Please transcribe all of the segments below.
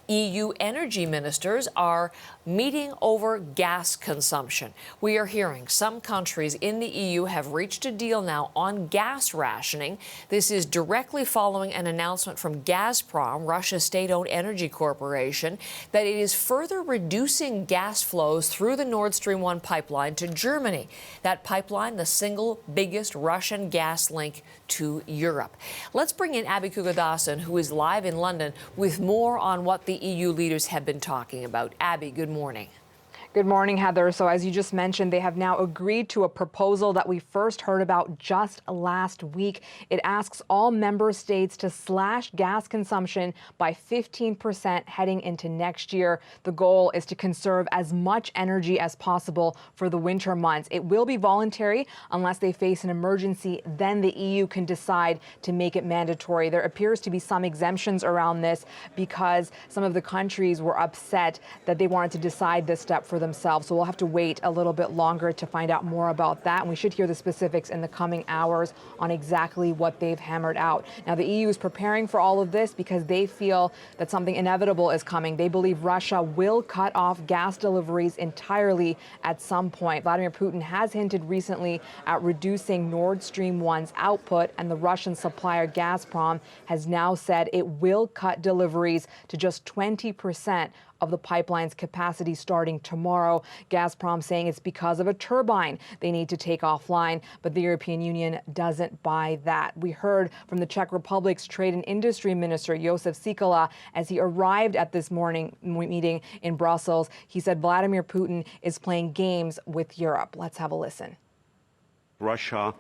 EU energy ministers are meeting over gas consumption. We are hearing some countries in the EU have reached a deal now on gas rationing. This is directly following an announcement from Gazprom, Russia's state-owned energy corporation, that it is further reducing gas flows through the Nord Stream 1 pipeline to Germany. That pipeline, the single biggest Russian gas link to Europe. Let's bring in Abby Kugodasan, who is live in London, with more on what the EU leaders have been talking about. Abby, good morning. Good morning, Heather. So as you just mentioned, they have now agreed to a proposal that we first heard about just last week. It asks all member states to slash gas consumption by 15% heading into next year. The goal is to conserve as much energy as possible for the winter months. It will be voluntary unless they face an emergency. Then the EU can decide to make it mandatory. There appears to be some exemptions around this because some of the countries were upset that they wanted to decide this step for themselves. So we'll have to wait a little bit longer to find out more about that. And we should hear the specifics in the coming hours on exactly what they've hammered out. Now, the EU is preparing for all of this because they feel that something inevitable is coming. They believe Russia will cut off gas deliveries entirely at some point. Vladimir Putin has hinted recently at reducing Nord Stream 1's output, and the Russian supplier Gazprom has now said it will cut deliveries to just 20% of the pipeline's capacity starting tomorrow. Gazprom saying it's because of a turbine they need to take offline, but the European Union doesn't buy that. We heard from the Czech Republic's Trade and Industry Minister, Josef Sikala, as he arrived at this morning meeting in Brussels. He said Vladimir Putin is playing games with Europe. Let's have a listen. Russia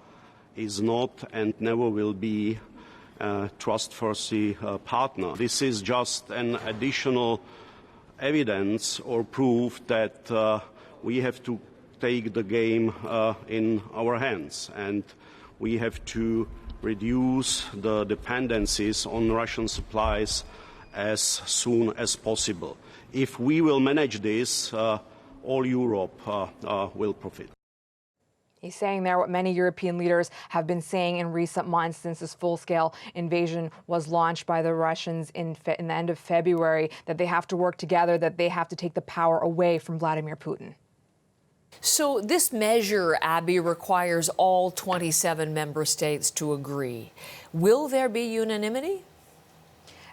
is not and never will be a trustworthy partner. This is just an additional evidence or proof that we have to take the game in our hands, and we have to reduce the dependencies on Russian supplies as soon as possible. If we will manage this, all Europe will profit. He's saying there what many European leaders have been saying in recent months since this full-scale invasion was launched by the Russians in the end of February, that they have to work together, that they have to take the power away from Vladimir Putin. So this measure, Abby, requires all 27 member states to agree. Will there be unanimity?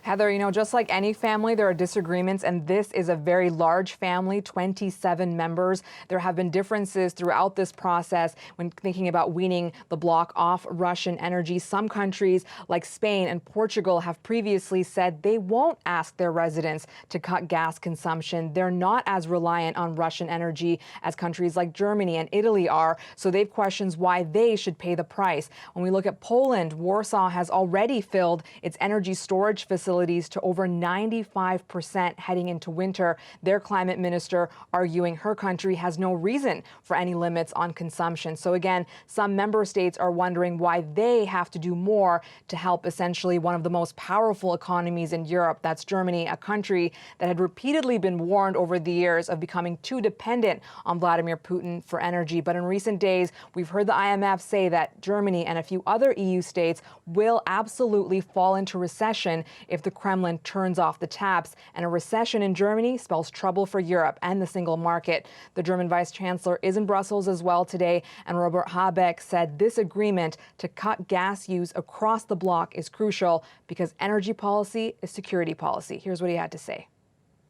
Heather, you know, just like any family, there are disagreements, and this is a very large family, 27 members. There have been differences throughout this process when thinking about weaning the bloc off Russian energy. Some countries, like Spain and Portugal, have previously said they won't ask their residents to cut gas consumption. They're not as reliant on Russian energy as countries like Germany and Italy are, so they've questioned why they should pay the price. When we look at Poland, Warsaw has already filled its energy storage facilities to over 95% heading into winter. Their climate minister arguing her country has no reason for any limits on consumption. So again, some member states are wondering why they have to do more to help essentially one of the most powerful economies in Europe. That's Germany, a country that had repeatedly been warned over the years of becoming too dependent on Vladimir Putin for energy. But in recent days, we've heard the IMF say that Germany and a few other EU states will absolutely fall into recession if the Kremlin turns off the taps, and a recession in Germany spells trouble for Europe and the single market. The German vice chancellor is in Brussels as well today, and Robert Habeck said this agreement to cut gas use across the bloc is crucial because energy policy is security policy. Here's what he had to say.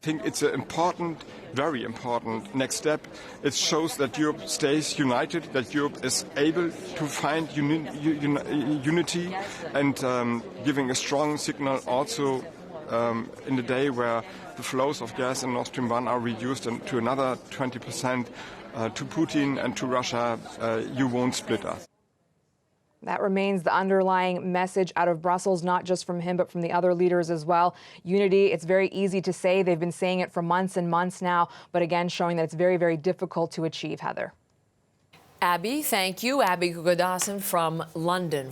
I think it's an important, very important next step. It shows that Europe stays united, that Europe is able to find unity and giving a strong signal also in the day where the flows of gas in Nord Stream 1 are reduced and to another 20% to Putin and to Russia, you won't split us. That remains the underlying message out of Brussels, not just from him, but from the other leaders as well. Unity, it's very easy to say. They've been saying it for months and months now, but again, showing that it's very, very difficult to achieve, Heather. Abby, thank you. Abby Kugodasan from London.